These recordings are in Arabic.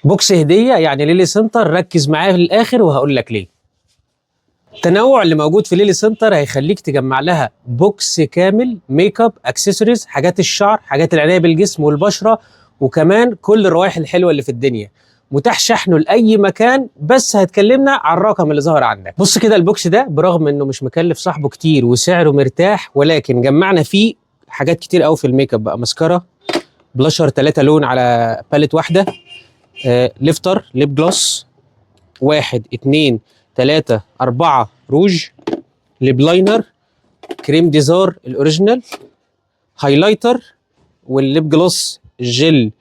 بوكس هديه يعني ليلي سنتر، ركز معايا للاخر وهقول لك ليه. التنوع اللي موجود في ليلي سنتر هيخليك تجمع لها بوكس كامل ميك اب، اكسسوارز، حاجات الشعر، حاجات العنايه بالجسم والبشره، وكمان كل الروائح الحلوه اللي في الدنيا. متاح شحنه لاي مكان، بس هتكلمنا على الرقم اللي ظهر عندك. بص كده، البوكس ده برغم انه مش مكلف صاحبه كتير وسعره مرتاح، ولكن جمعنا فيه حاجات كتير قوي في الميك اب بقى. ماسكارا، بلاشر 3 لون على باليت واحده، ليفتر، ليب جلوس 1 2 3 4، روج، ليب لاينر، كريم ديزار الاوريجينال، هايلايتر، والليب جلوس الجل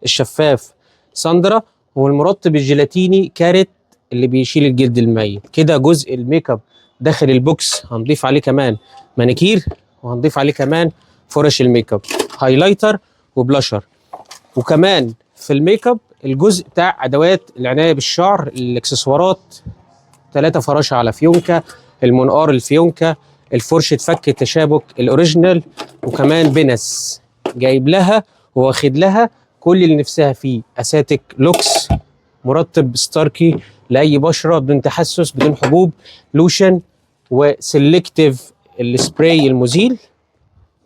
الشفاف ساندرا، والمرطب الجيلاتيني كارت اللي بيشيل الجلد الميت. كده جزء الميك اب داخل البوكس. هنضيف عليه كمان مانيكير، وهنضيف عليه كمان فرش الميك اب، هايلايتر وبلاشر. وكمان في الميك اب الجزء بتاع ادوات العنايه بالشعر، الاكسسوارات، 3 فراشة على فيونكة، المنقار الفيونكة، الفرشة فك التشابك الاوريجينال، وكمان بنس جايب لها واخد لها كل اللي نفسها فيه. اساتك لوكس، مرطب ستاركي لاي بشره بدون تحسس بدون حبوب، لوشن، وسلكتيف السبراي المزيل،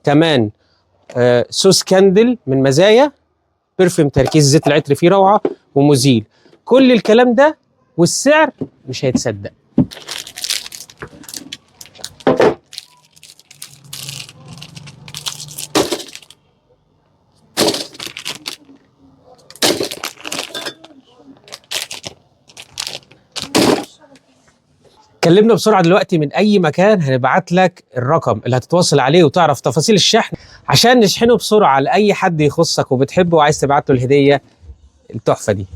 كمان سوس كاندل من مزايا، برفيوم تركيز زيت العطر فيه روعه، ومزيل. كل الكلام ده والسعر مش هيتصدق. كلمنا بسرعه دلوقتي من اي مكان، هنبعت لك الرقم اللي هتتواصل عليه وتعرف تفاصيل الشحن عشان نشحنه بسرعه لاي حد يخصك وبتحبه وعايز تبعت له الهديه التحفه دي.